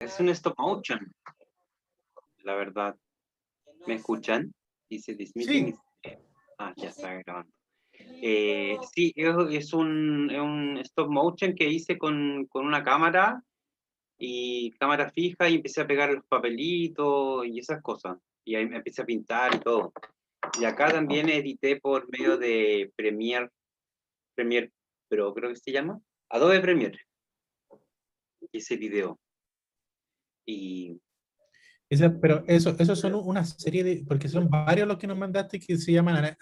Es un stop motion, la verdad. ¿Me escuchan? Dice this meeting Sí. is... ya está grabando. Sí, es un stop motion que hice con una cámara y cámara fija y empecé a pegar los papelitos y esas cosas. Y ahí me empecé a pintar y todo. Y acá también edité por medio de Premiere Pro, creo que se llama. Adobe Premiere. Ese video. Y Pero eso son una serie de, porque son varios los que nos mandaste que se llaman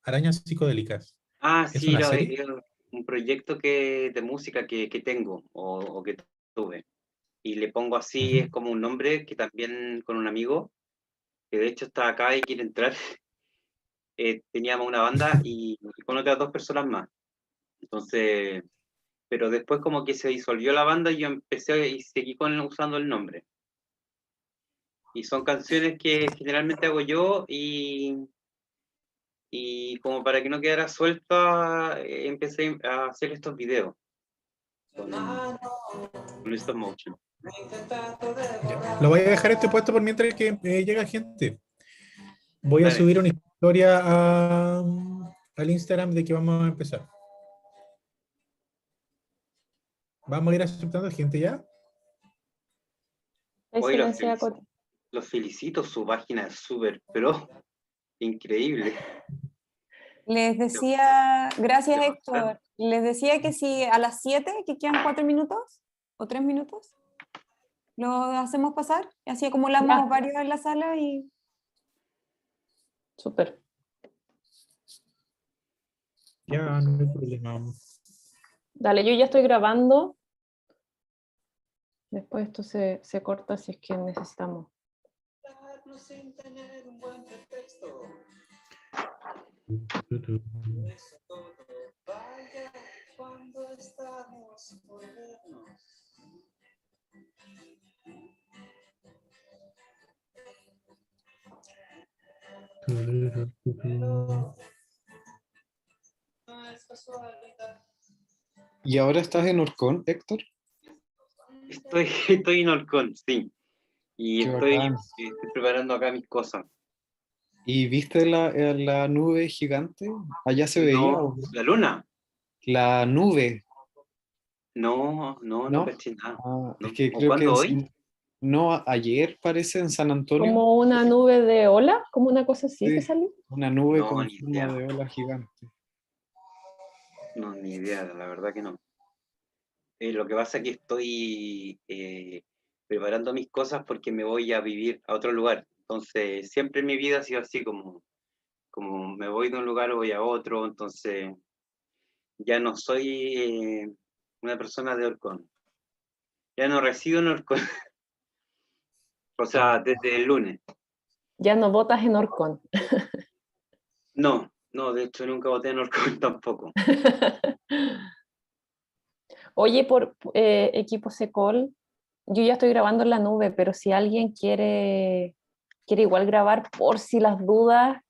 arañas psicodélicas. ¿Es sí, una serie? era un proyecto de música que tengo o que tuve. Y le pongo así, Ujú. es como un nombre que también con un amigo, que de hecho está acá y quiere entrar, teníamos una banda y con otras dos personas más. Entonces, pero después como que se disolvió la banda y yo empecé y seguí usando el nombre. Y son canciones que generalmente hago yo y como para que no quedara suelta, empecé a hacer estos videos con stop motion. Ya. Lo voy a dejar este puesto por mientras que llega gente. Voy a Dale. subir una historia al Instagram de que vamos a empezar. ¿Vamos a ir aceptando gente ya? Hay Hoy silencio, Coti. los felicito, su página es súper pro, increíble. Les decía, gracias Héctor, les decía que si a las 7, que quedan 4 minutos o 3 minutos, lo hacemos pasar, y así acumulamos varios en la sala y... Súper. Ya, no hay problema. Dale, yo ya estoy grabando. Después esto se corta si es que necesitamos. ¿Y ahora estás en Orcón, Héctor? Estoy en Orcón, sí. Y Qué estoy bacán. preparando acá mis cosas. ¿Y viste la nube gigante? ¿Allá se veía? No, ¿O no? la luna. La nube, No ¿no? caché nada. Es No. que ¿O creo que cuándo hoy? no, ayer parece en San Antonio. Como una nube de ola, como una cosa así que Sí, salió. una nube No, con ni forma idea. de ola gigante. No, ni idea, la verdad que no. Lo que pasa es que estoy preparando mis cosas porque me voy a vivir a otro lugar. Entonces, siempre en mi vida ha sido así como me voy de un lugar, voy a otro. Entonces, ya no soy una persona de Orcón. Ya no resido en Orcón. O sea, desde el lunes. Ya no votas en Orcón. No, de hecho nunca voté en Orcón tampoco. Oye, por equipo Secol, yo ya estoy grabando en la nube, pero si alguien quiere igual grabar por si las dudas,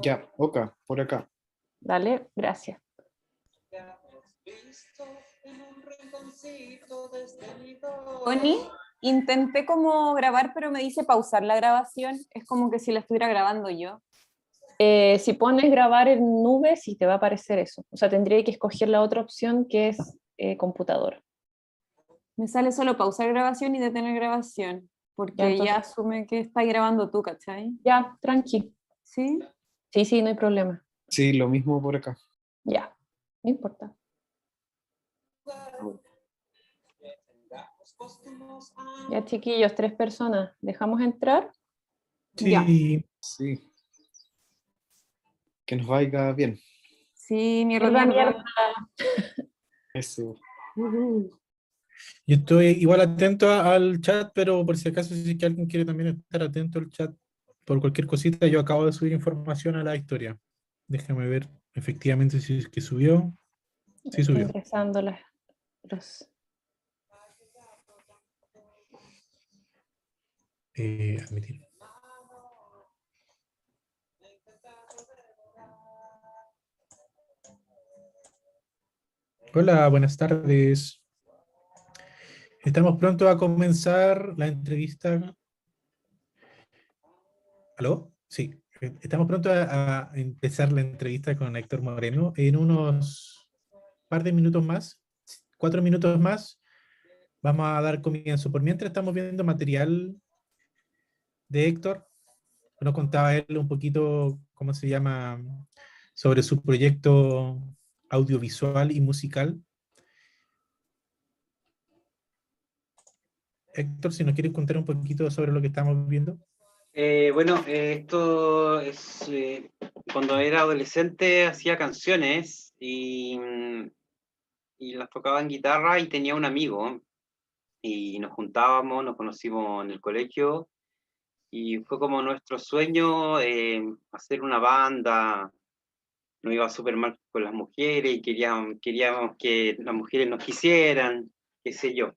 Ya, Oka, por acá. dale, gracias. Tony, intenté como grabar, pero me dice pausar la grabación, es como que si la estuviera grabando yo. Si pones grabar en nube, sí te va a aparecer eso. O sea, tendría que escoger la otra opción que es computador. Me sale solo pausar grabación y detener grabación, porque Ya, entonces, ya asume que estás grabando tú, ¿cachai? ya, tranqui. ¿Sí? Sí, no hay problema. Sí, lo mismo por acá. Ya, no importa. Ya, chiquillos, 3 personas. ¿Dejamos entrar? Ya. Sí. Sí. Que nos vaya bien. Sí, mierda, Mierda, mierda. mierda. Eso. Yo estoy igual atento al chat, pero por si acaso, si es que alguien quiere también estar atento al chat por cualquier cosita, yo acabo de subir información a la historia. Déjame ver efectivamente si es que subió. Sí Está subió. ingresando los... Admitir. Hola, buenas tardes. Estamos pronto a comenzar la entrevista. ¿Aló? Sí. Estamos pronto a empezar la entrevista con Héctor Moreno. En unos par de minutos más, 4 minutos más, vamos a dar comienzo. Por mientras estamos viendo material de Héctor. Nos contaba él un poquito, ¿cómo se llama?, sobre su proyecto audiovisual y musical. Héctor, si nos quieres contar un poquito sobre lo que estamos viendo. Bueno, esto es, cuando era adolescente hacía canciones y las tocaba en guitarra y tenía un amigo y nos juntábamos, nos conocimos en el colegio y fue como nuestro sueño hacer una banda. Nos iba súper mal con las mujeres y queríamos que las mujeres nos quisieran, qué sé yo,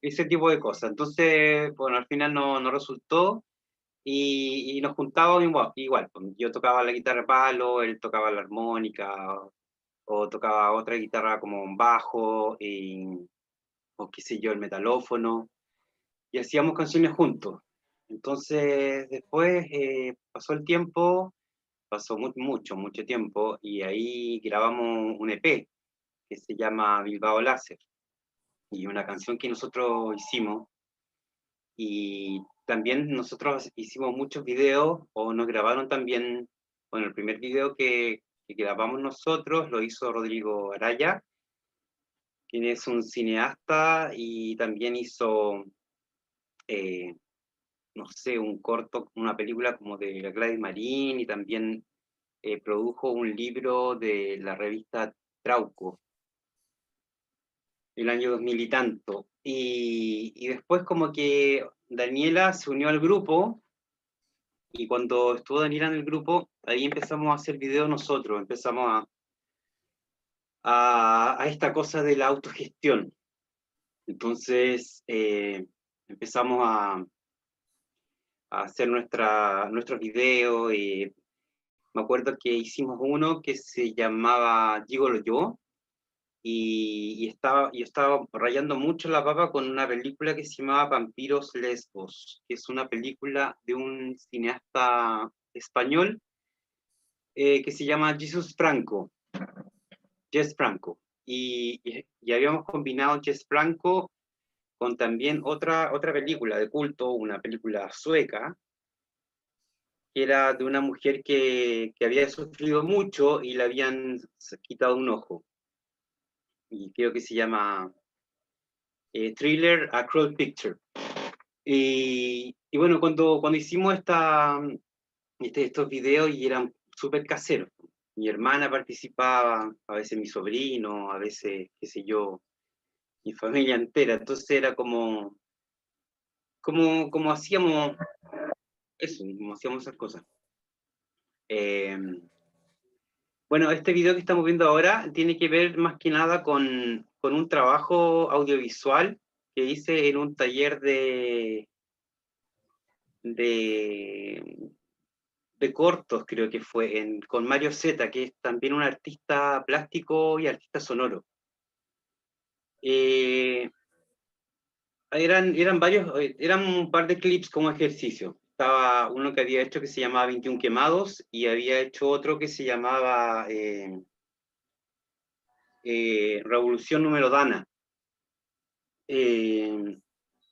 ese tipo de cosas. Entonces, bueno, al final no resultó. Y nos juntábamos igual, pues, yo tocaba la guitarra de palo, él tocaba la armónica, o tocaba otra guitarra como un bajo, o qué sé yo, el metalófono, y hacíamos canciones juntos. Entonces, después pasó el tiempo, pasó mucho tiempo, y ahí grabamos un EP que se llama Bilbao Láser, y una canción que nosotros hicimos. Y también nosotros hicimos muchos videos, o nos grabaron también, bueno, el primer video que grabamos nosotros lo hizo Rodrigo Araya, quien es un cineasta y también hizo, no sé, un corto, una película como de Gladys Marín, y también produjo un libro de la revista Trauco, el año 2000 y tanto. Y después como que Daniela se unió al grupo. Y cuando estuvo Daniela en el grupo, ahí empezamos a hacer videos nosotros, empezamos a esta cosa de la autogestión. Entonces empezamos a hacer nuestros videos. Me acuerdo que hicimos uno que se llamaba Gigolo Yo, yo estaba rayando mucho la papa con una película que se llamaba Vampiros Lesbos, que es una película de un cineasta español que se llama Jess Franco. Y habíamos combinado Jess Franco con también otra película de culto, una película sueca, que era de una mujer que había sufrido mucho y le habían quitado un ojo. Y creo que se llama Thriller, A Cruel Picture. Y bueno, cuando hicimos estos videos, y eran súper caseros. Mi hermana participaba, a veces mi sobrino, a veces, qué sé yo, mi familia entera. Entonces era como hacíamos eso, como hacíamos esas cosas. Bueno, este video que estamos viendo ahora tiene que ver más que nada con un trabajo audiovisual que hice en un taller de cortos, creo que fue, con Mario Zeta, que es también un artista plástico y artista sonoro. Eran un par de clips como ejercicio. Estaba uno que había hecho que se llamaba 21 quemados, y había hecho otro que se llamaba Revolución Número Dana.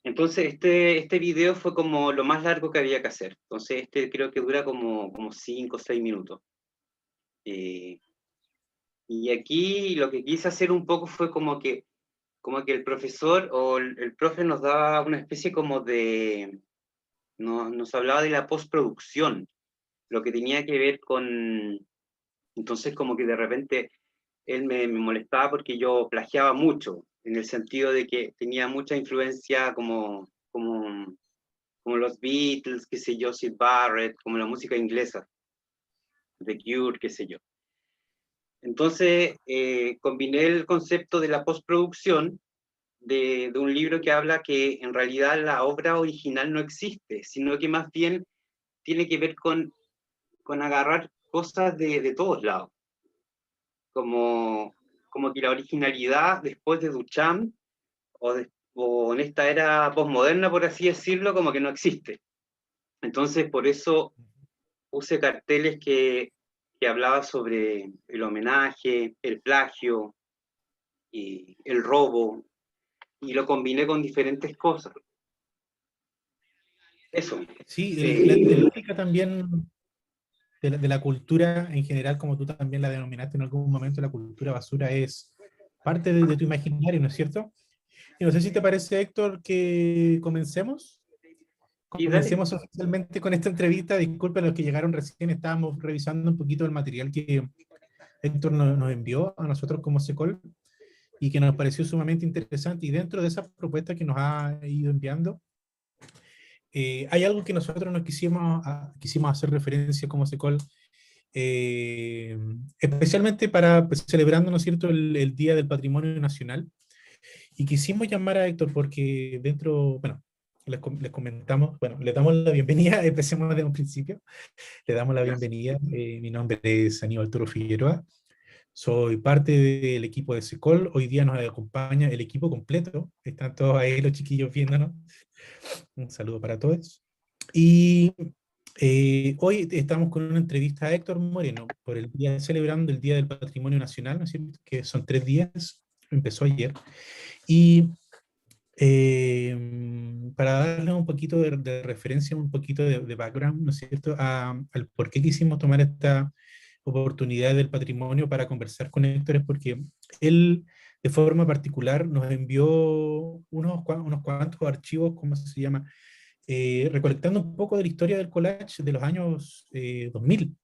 Entonces este video fue como lo más largo que había que hacer. Entonces creo que dura como 5 o 6 minutos. Y aquí lo que quise hacer un poco fue como que el profesor o el profe nos daba una especie como nos hablaba de la postproducción, lo que tenía que ver entonces como que de repente él me molestaba porque yo plagiaba mucho, en el sentido de que tenía mucha influencia como los Beatles, qué sé yo, Syd Barrett, como la música inglesa, The Cure, qué sé yo. Entonces, combiné el concepto de la postproducción de un libro que habla que en realidad la obra original no existe, sino que más bien tiene que ver con agarrar cosas de todos lados. Como que la originalidad después de Duchamp, o en esta era posmoderna, por así decirlo, como que no existe. Entonces, por eso puse carteles que hablaba sobre el homenaje, el plagio, y el robo, y lo combiné con diferentes cosas. Eso. Sí, la temática también de la cultura en general, como tú también la denominaste en algún momento, la cultura basura es parte de tu imaginario, ¿no es cierto? Y no sé si te parece, Héctor, que comencemos. Y dale. Comencemos oficialmente con esta entrevista. Disculpen los que llegaron recién, estábamos revisando un poquito el material que Héctor nos envió a nosotros como SECOL y que nos pareció sumamente interesante. Y dentro de esa propuesta que nos ha ido enviando, hay algo que nosotros nos quisimos hacer referencia como SECOL, especialmente para pues, celebrando, ¿no es cierto?, el Día del Patrimonio Nacional. Y quisimos llamar a Héctor porque dentro, bueno, les comentamos, bueno, le damos la bienvenida, empecemos desde un principio, le damos la bienvenida. Mi nombre es Aníbal Toro Figueroa, soy parte del equipo de SECOL. Hoy día nos acompaña el equipo completo, están todos ahí los chiquillos viéndonos. Un saludo para todos. Y hoy estamos con una entrevista a Héctor Moreno por el día, celebrando el Día del Patrimonio Nacional, ¿no es cierto?, que son 3 días, empezó ayer. Y para darle un poquito de referencia, un poquito de background, ¿no es cierto?, al por qué quisimos tomar esta oportunidad del patrimonio para conversar con Héctor, es porque él, de forma particular, nos envió unos cuantos archivos, ¿cómo se llama?, recolectando un poco de la historia del collage de los años 2000.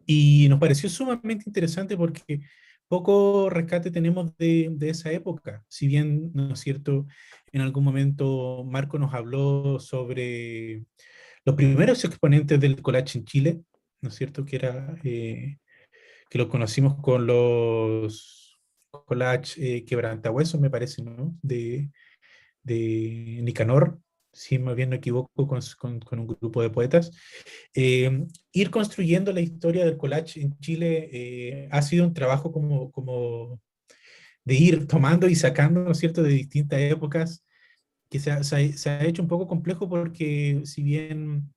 Y nos pareció sumamente interesante porque poco rescate tenemos de esa época. Si bien, ¿no es cierto?, en algún momento Marco nos habló sobre los primeros exponentes del collage en Chile, ¿no es cierto?, que era, que los conocimos con los collage quebrantahuesos, me parece, ¿no?, de Nicanor, si más bien no equivoco, con un grupo de poetas. Ir construyendo la historia del collage en Chile ha sido un trabajo como de ir tomando y sacando, ¿no es cierto?, de distintas épocas, que se ha hecho un poco complejo porque si bien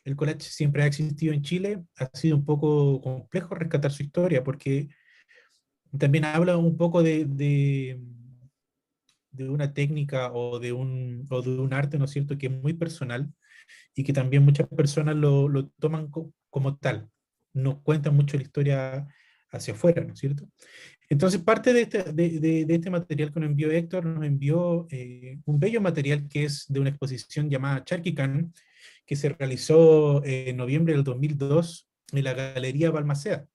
el collage siempre ha existido en Chile, ha sido un poco complejo rescatar su historia, porque también habla un poco de una técnica o de un arte, ¿no es cierto?, que es muy personal y que también muchas personas lo toman como tal, no cuentan mucho la historia hacia afuera, ¿no es cierto? Entonces, parte de este material que nos envió Héctor, nos envió un bello material que es de una exposición llamada Charquicán, que se realizó en noviembre del 2002 en la Galería Balmaceda.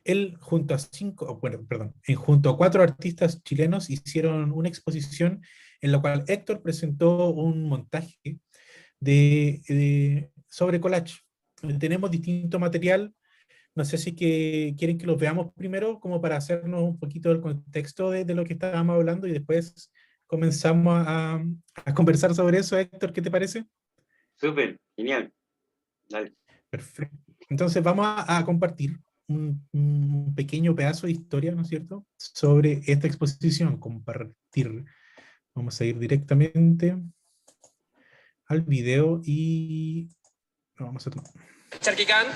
Él junto a 4 artistas chilenos hicieron una exposición en la cual Héctor presentó un montaje sobre collage. Tenemos distinto material, no sé si quieren que los veamos primero como para hacernos un poquito del contexto de lo que estábamos hablando y después comenzamos a conversar sobre eso. Héctor, ¿qué te parece? Súper, genial. Dale. Perfecto. Entonces vamos a compartir un pequeño pedazo de historia, ¿no es cierto?, sobre esta exposición. Compartir. Vamos a ir directamente al video y lo vamos a tomar. Charquicán.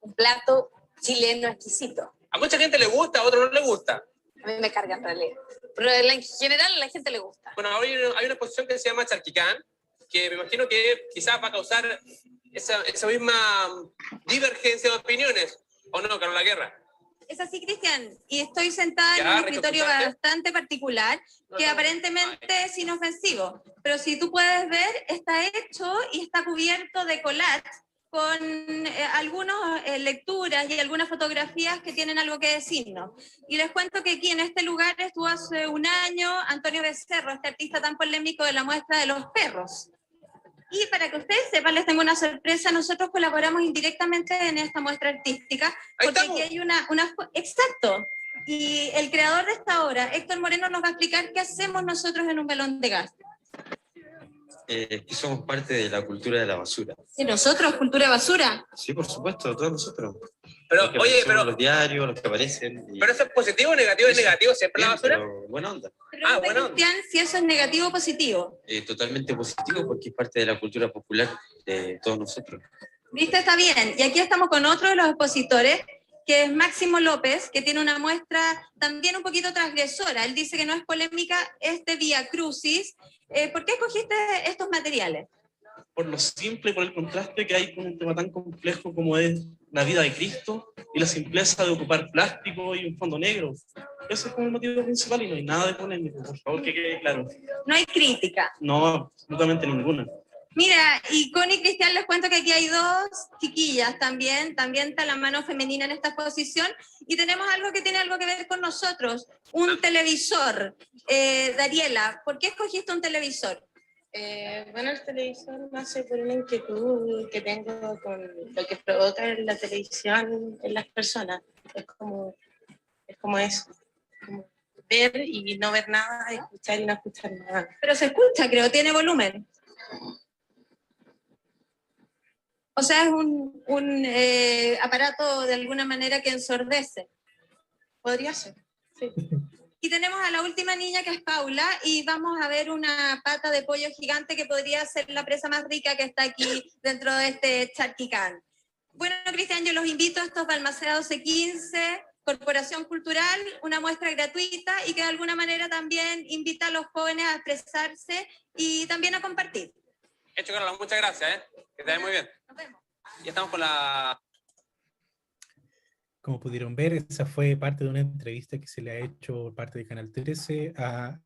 Un plato chileno exquisito. A mucha gente le gusta, a otros no le gusta. A mí me carga en realidad. Pero en general a la gente le gusta. Bueno, hoy hay una exposición que se llama Charquicán, que me imagino que quizás va a causar esa misma divergencia de opiniones. ¿O no, Carola Guerra? Es así, Cristian, y estoy sentada en un escritorio bastante particular que aparentemente es inofensivo, pero si tú puedes ver, está hecho y está cubierto de collage con algunas lecturas y algunas fotografías que tienen algo que decirnos. Y les cuento que aquí en este lugar estuvo hace un año Antonio Becerro, este artista tan polémico de la muestra de los perros. Y para que ustedes sepan, les tengo una sorpresa, nosotros colaboramos indirectamente en esta muestra artística, porque aquí hay una... Exacto. Y el creador de esta obra, Héctor Moreno, nos va a explicar qué hacemos nosotros en un balón de gas. Que somos parte de la cultura de la basura. ¿Y nosotros, cultura basura? Sí, por supuesto, todos nosotros. Pero, Los que oye, aparecemos pero, en los diarios, los que aparecen. ¿pero eso es positivo o negativo? ¿Es negativo siempre la Bien, basura? pero buena onda. Pregunta, bueno. Cristian, si eso es negativo o positivo. Totalmente positivo porque es parte de la cultura popular de todos nosotros. ¿Viste? Está bien. Y aquí estamos con otro de los expositores, que es Máximo López, que tiene una muestra también un poquito transgresora. Él dice que no es polémica este Vía Crucis. ¿Por qué escogiste estos materiales? Por lo simple, por el contraste que hay con un tema tan complejo como es la vida de Cristo y la simpleza de ocupar plástico y un fondo negro. Ese es como el motivo principal y no hay nada de polémico, por favor, que quede claro. No hay crítica. No, absolutamente ninguna. Mira, y Connie y Cristian, les cuento que aquí hay dos chiquillas también está la mano femenina en esta exposición, y tenemos algo que tiene algo que ver con nosotros, un televisor. Dariela, ¿por qué escogiste un televisor? Bueno, el televisor nace por una inquietud que tengo con lo que provoca la televisión en las personas. Es como eso, como ver y no ver nada, escuchar y no escuchar nada. Pero se escucha, creo, tiene volumen. O sea, es un aparato de alguna manera que ensordece. Podría ser, sí. Y tenemos a la última niña, que es Paula, y vamos a ver una pata de pollo gigante que podría ser la presa más rica que está aquí dentro de este charquicán. Bueno, Cristian, yo los invito a estos Balmaceda 1215, Corporación Cultural, una muestra gratuita y que de alguna manera también invita a los jóvenes a expresarse y también a compartir. Hecho, Carla, muchas gracias, que te vaya muy bien. Nos vemos. Ya estamos con la... Como pudieron ver, esa fue parte de una entrevista que se le ha hecho por parte de Canal 13 a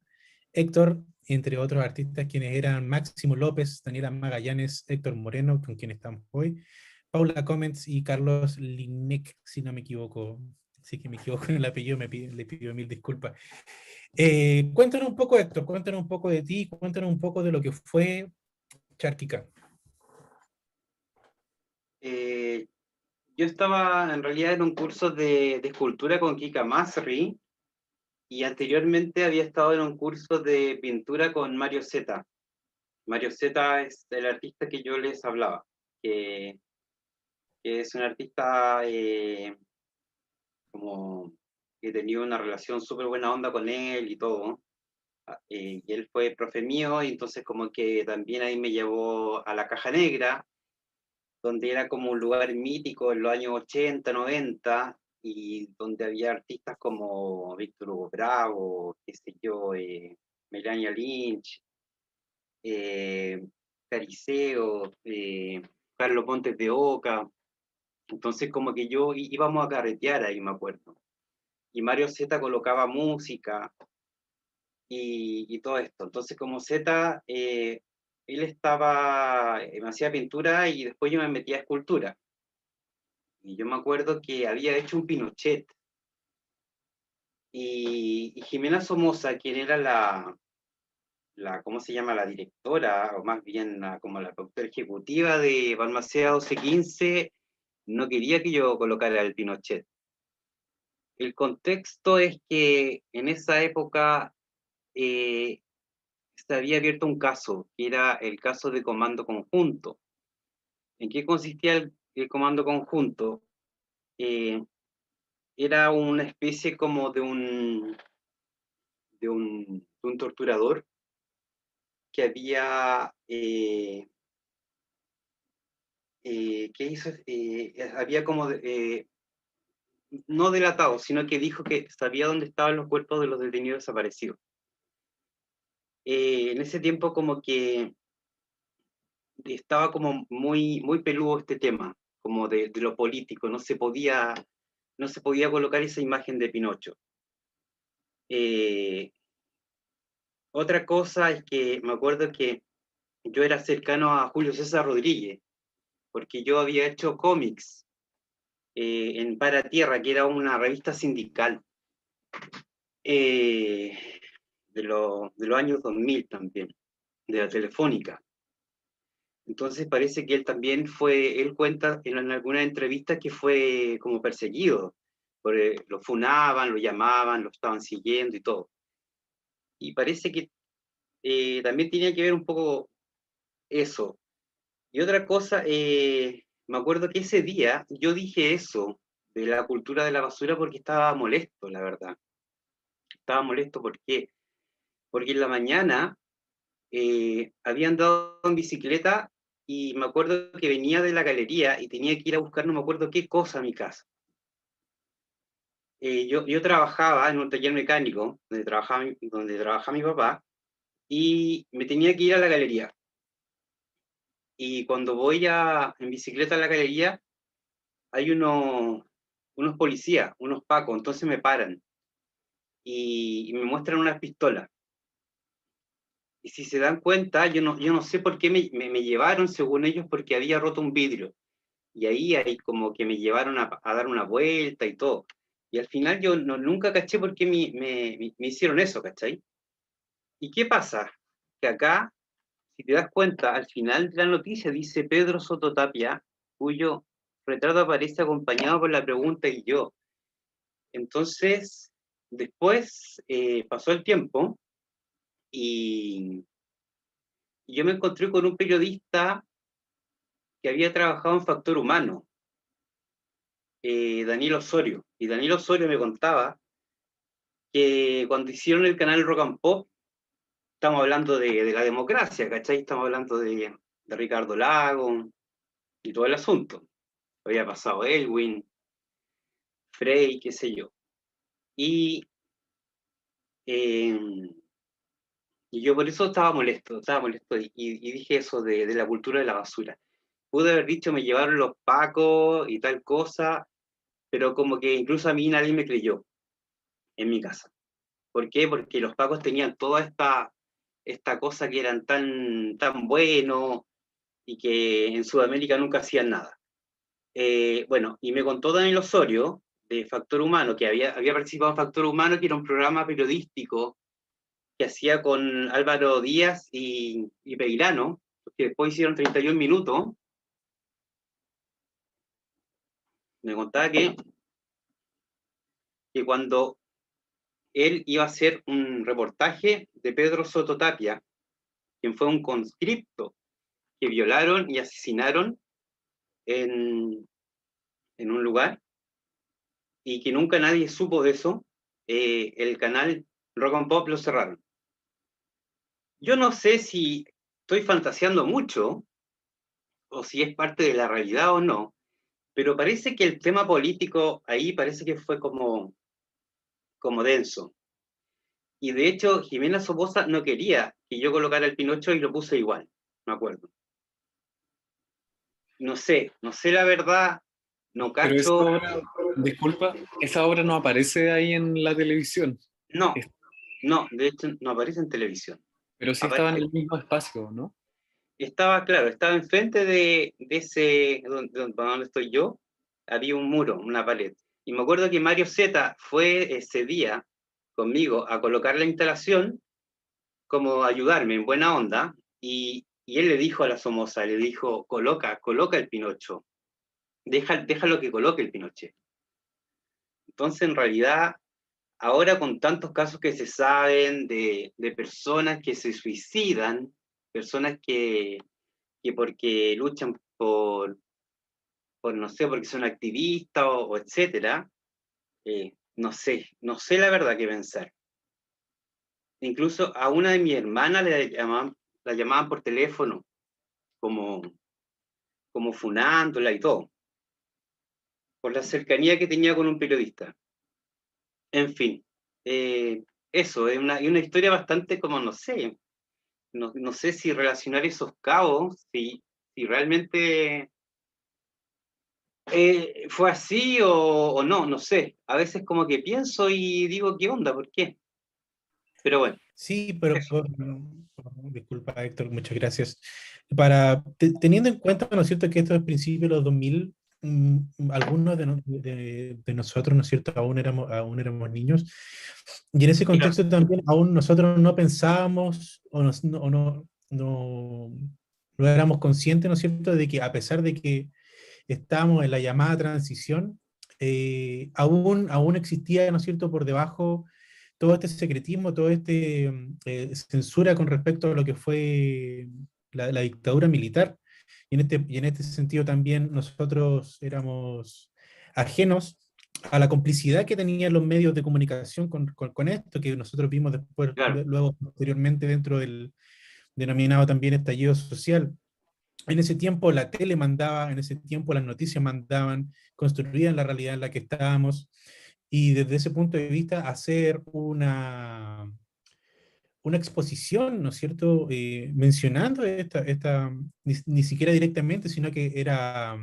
Héctor, entre otros artistas quienes eran Máximo López, Daniela Magallanes, Héctor Moreno, con quien estamos hoy, Paula Comens y Carlos Linek, si no me equivoco. Si que me equivoco en el apellido, le pido mil disculpas. Cuéntanos un poco, Héctor, cuéntanos un poco de ti, cuéntanos un poco de lo que fue Charquicán. Yo estaba en realidad en un curso de escultura con Kika Masri, y anteriormente había estado en un curso de pintura con Mario Zeta. Mario Zeta es el artista que yo les hablaba, que es un artista como que he tenido una relación súper buena onda con él y todo. Y él fue profe mío, y entonces como que también ahí me llevó a la Caja Negra, donde era como un lugar mítico en los años 80, 90, y donde había artistas como Víctor Hugo Bravo, qué sé yo, Melania Lynch, Cariceo, Carlos Pontes de Oca. Entonces como que yo íbamos a carretear ahí, me acuerdo. Y Mario Zeta colocaba música y todo esto. Entonces como Zeta, él estaba, me hacía pintura y después yo me metía a escultura. Y yo me acuerdo que había hecho un Pinochet. Y Jimena Somoza, quien era ¿cómo se llama? La directora, o más bien como la productora ejecutiva de Balmaceda 1215, no quería que yo colocara el Pinochet. El contexto es que en esa época se había abierto un caso, que era el caso de comando conjunto. ¿En qué consistía el comando conjunto? Era una especie como de un torturador que había, ¿qué hizo? Había como, no delatado, sino que dijo que sabía dónde estaban los cuerpos de los detenidos desaparecidos. En ese tiempo como que estaba como muy, muy peludo este tema, como de lo político, no se podía colocar esa imagen de Pinocho. Otra cosa es que me acuerdo que yo era cercano a Julio César Rodríguez, porque yo había hecho cómics en Para Tierra, que era una revista sindical de los años 2000 también, de la Telefónica. Entonces parece que él también él cuenta en alguna entrevista que fue como perseguido, porque lo funaban, lo llamaban, lo estaban siguiendo y todo. Y parece que también tenía que ver un poco eso. Y otra cosa, me acuerdo que ese día yo dije eso, de la cultura de la basura, porque estaba molesto, la verdad. Estaba molesto, ¿por qué? Porque en la mañana había andado en bicicleta y me acuerdo que venía de la galería y tenía que ir a buscar no me acuerdo qué cosa a mi casa. Yo trabajaba en un taller mecánico donde trabajaba mi papá y me tenía que ir a la galería. Y cuando voy en bicicleta a la galería, hay unos policías, unos pacos, entonces me paran y me muestran unas pistolas. Y si se dan cuenta, yo no sé por qué me llevaron, según ellos, porque había roto un vidrio. Y ahí como que me llevaron a dar una vuelta y todo. Y al final yo nunca caché por qué me hicieron eso, ¿cachai? ¿Y qué pasa? Que acá, si te das cuenta, al final de la noticia dice Pedro Soto Tapia, cuyo retrato aparece acompañado por la pregunta "y yo". Entonces, después pasó el tiempo y yo me encontré con un periodista que había trabajado en Factor Humano, Daniel Osorio. Y Daniel Osorio me contaba que cuando hicieron el canal Rock and Pop, estamos hablando de la democracia, ¿cachai? Estamos hablando de Ricardo Lago y todo el asunto. Había pasado Elwin, Frey, qué sé yo. Y yo por eso estaba molesto y dije eso de la cultura de la basura. Pude haber dicho me llevaron los pacos y tal cosa, pero como que incluso a mí nadie me creyó en mi casa. ¿Por qué? Porque los pacos tenían toda esta cosa que eran tan buenos y que en Sudamérica nunca hacían nada. Bueno, y me contó Daniel Osorio de Factor Humano, que había participado en Factor Humano, que era un programa periodístico que hacía con Álvaro Díaz y Peirano, que después hicieron 31 minutos. Me contaba que cuando él iba a hacer un reportaje de Pedro Soto Tapia, quien fue un conscripto que violaron y asesinaron en un lugar, y que nunca nadie supo de eso, el canal Rock and Pop lo cerraron. Yo no sé si estoy fantaseando mucho, o si es parte de la realidad o no, pero parece que el tema político ahí parece que fue como denso. Y de hecho, Jimena Somoza no quería que yo colocara el Pinocho y lo puse igual, me acuerdo. No sé la verdad, no Pero esa cacho. obra, disculpa, esa obra no aparece ahí en la televisión. No, de hecho no aparece en televisión. Pero sí estaba en el mismo espacio, ¿no? Estaba enfrente de ese, donde estoy yo, había un muro, una pared. Y me acuerdo que Mario Zeta fue ese día conmigo a colocar la instalación, como ayudarme en buena onda, y él le dijo a la Somoza, le dijo, coloca el Pinocho, déjalo que coloque el Pinochet. Entonces, en realidad, ahora con tantos casos que se saben de personas que se suicidan, personas que porque luchan por no sé, porque son activistas o etcétera, no sé la verdad qué pensar. Incluso a una de mis hermanas la llamaban por teléfono, como funándola y todo, por la cercanía que tenía con un periodista. En fin, eso, es una historia bastante como, no sé, no sé si relacionar esos cabos, si realmente fue así o no sé. A veces como que pienso y digo, ¿qué onda? ¿Por qué? Pero bueno. Sí, pero disculpa, Héctor, muchas gracias. Teniendo en cuenta, ¿no es cierto?, que esto es principio de los 2000, algunos de nosotros, ¿no es cierto?, aún éramos niños, y en ese contexto también aún nosotros no pensábamos no éramos conscientes, ¿no es cierto?, de que a pesar de que estábamos en la llamada transición, aún existía, ¿no es cierto?, por debajo todo este secretismo, todo censura con respecto a lo que fue la dictadura militar. Y en este sentido también nosotros éramos ajenos a la complicidad que tenían los medios de comunicación con esto, que nosotros vimos después, Claro. luego posteriormente dentro del denominado también estallido social. En ese tiempo la tele mandaba, en ese tiempo las noticias mandaban, construían la realidad en la que estábamos, y desde ese punto de vista hacer una exposición, ¿no es cierto?, mencionando ni siquiera directamente, sino que era,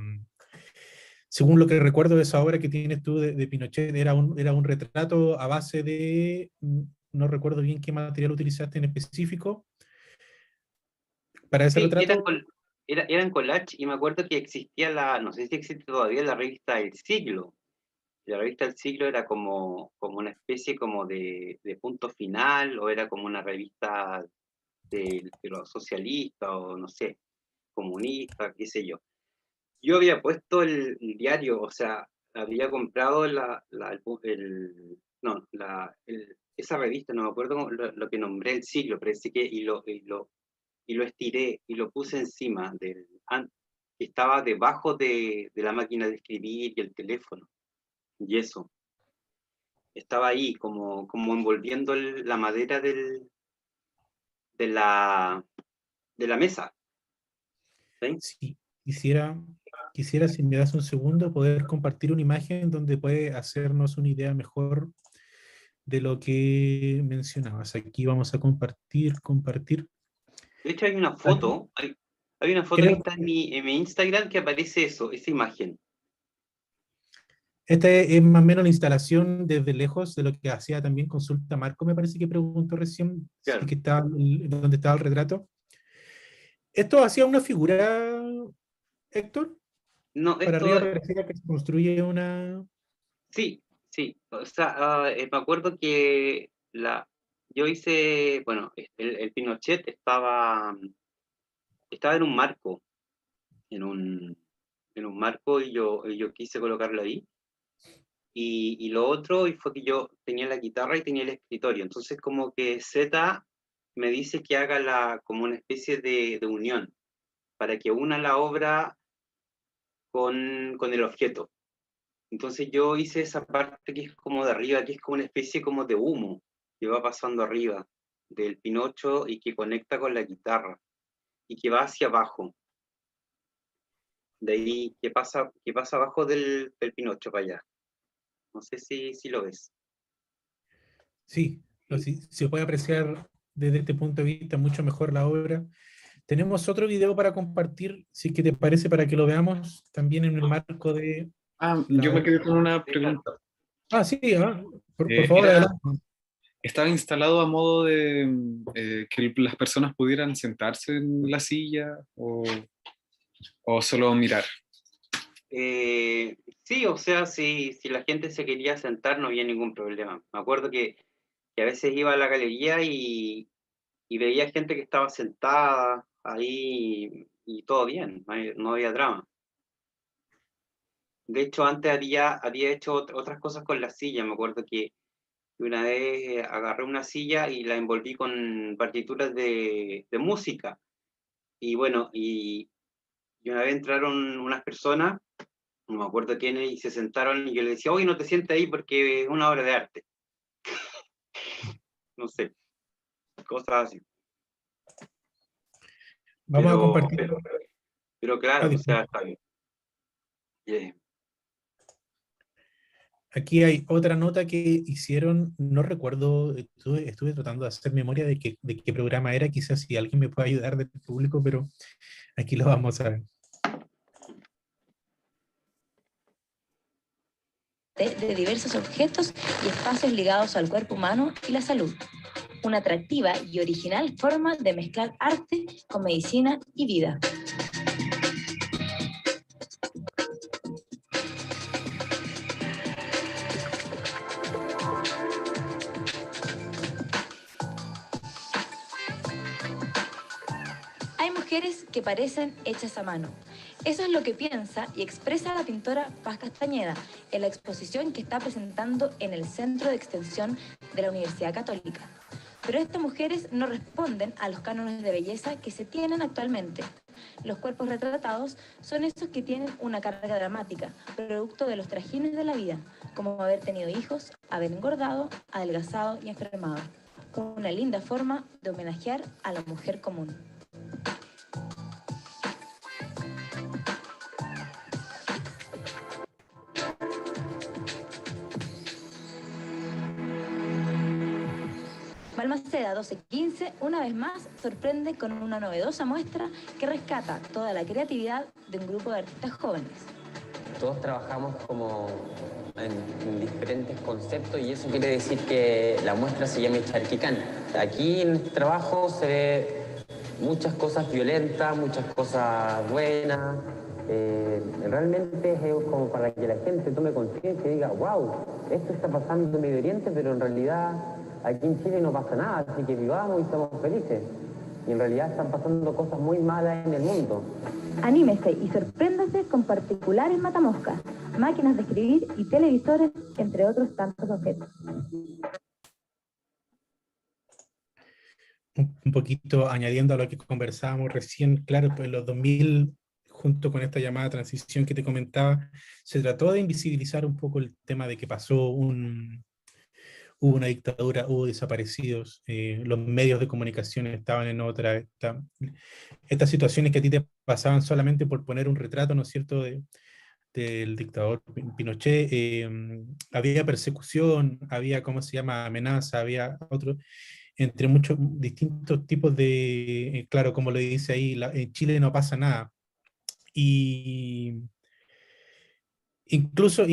según lo que recuerdo de esa obra que tienes tú de Pinochet, era un retrato a base de, no recuerdo bien qué material utilizaste en específico, para ese Sí, retrato. eran collage, y me acuerdo que existía no sé si existe todavía, la revista El Siglo. La revista El Siglo era como una especie como de punto final, o era como una revista de los socialistas, o no sé, comunistas, qué sé yo. Yo había puesto el diario, o sea, había comprado esa revista, no me acuerdo lo que nombré El Siglo, parece que, y lo estiré y lo puse encima que estaba debajo de la máquina de escribir y el teléfono, y eso. Estaba ahí, como envolviendo la madera de la mesa. ¿Sí? Sí, quisiera, si me das un segundo, poder compartir una imagen donde puede hacernos una idea mejor de lo que mencionabas. Aquí vamos a compartir. De hecho, hay una foto, hay una foto que está en mi Instagram que aparece esa imagen. Esta es más o menos la instalación desde lejos de lo que hacía también Consulta Marco, me parece que preguntó recién, Claro. que donde estaba el retrato. ¿Esto hacía una figura, Héctor? No, Para arriba parecía que se construye una... Sí. O sea, me acuerdo que yo hice, bueno, el Pinochet estaba en un marco, en un marco, y yo quise colocarlo ahí. Y lo otro fue que yo tenía la guitarra y tenía el escritorio. Entonces, como que Z me dice que haga como una especie de unión, para que una la obra con el objeto. Entonces yo hice esa parte que es como de arriba, que es como una especie como de humo que va pasando arriba del Pinocho y que conecta con la guitarra y que va hacia abajo. De ahí que pasa abajo del Pinocho para allá. No sé si lo ves. Sí, se puede apreciar desde este punto de vista mucho mejor la obra. Tenemos otro video para compartir, si que te parece, para que lo veamos también en el marco de... Yo me quedé con una pregunta. Sí, por favor, adelante. ¿Estaba instalado a modo de que las personas pudieran sentarse en la silla o solo mirar? Sí, o sea, si la gente se quería sentar no había ningún problema. Me acuerdo que a veces iba a la galería y veía gente que estaba sentada ahí y todo bien, no había drama. De hecho, antes había hecho otras cosas con la silla. Me acuerdo que una vez agarré una silla y la envolví con partituras de música. Y bueno, y una vez entraron unas personas, no me acuerdo quiénes, y se sentaron y yo les decía, oye, no te sientes ahí porque es una obra de arte. No sé, cosas así. Vamos a compartir. Pero claro, o sea, está bien. Yeah. Aquí hay otra nota que hicieron, no recuerdo, estuve tratando de hacer memoria de qué programa era, quizás si alguien me puede ayudar del público, pero aquí lo vamos a ver. De diversos objetos y espacios ligados al cuerpo humano y la salud. Una atractiva y original forma de mezclar arte con medicina y vida. Hay mujeres que parecen hechas a mano. Eso es lo que piensa y expresa la pintora Paz Castañeda en la exposición que está presentando en el Centro de Extensión de la Universidad Católica. Pero estas mujeres no responden a los cánones de belleza que se tienen actualmente. Los cuerpos retratados son esos que tienen una carga dramática, producto de los trajines de la vida, como haber tenido hijos, haber engordado, adelgazado y enfermado. Una linda forma de homenajear a la mujer común. Balmaceda 1215, una vez más, sorprende con una novedosa muestra que rescata toda la creatividad de un grupo de artistas jóvenes. Todos trabajamos como en diferentes conceptos y eso quiere decir que la muestra se llama Charquicán. Aquí en este trabajo se ve muchas cosas violentas, muchas cosas buenas. Realmente es como para que la gente tome conciencia y diga, wow, esto está pasando en Medio Oriente, pero en realidad aquí en Chile no pasa nada, así que vivamos y somos felices. Y en realidad están pasando cosas muy malas en el mundo. Anímese y sorpréndase con particulares matamoscas, máquinas de escribir y televisores, entre otros tantos objetos. Un poquito añadiendo a lo que conversábamos recién, claro, pues en los 2000, junto con esta llamada transición que te comentaba, se trató de invisibilizar un poco el tema de que hubo una dictadura, hubo desaparecidos, los medios de comunicación estaban en otra, estas situaciones que a ti te pasaban solamente por poner un retrato, ¿no es cierto?, del dictador Pinochet, había persecución, había, ¿cómo se llama?, amenaza, había otro, entre muchos distintos tipos de, claro, como lo dice ahí, en Chile no pasa nada. Y incluso,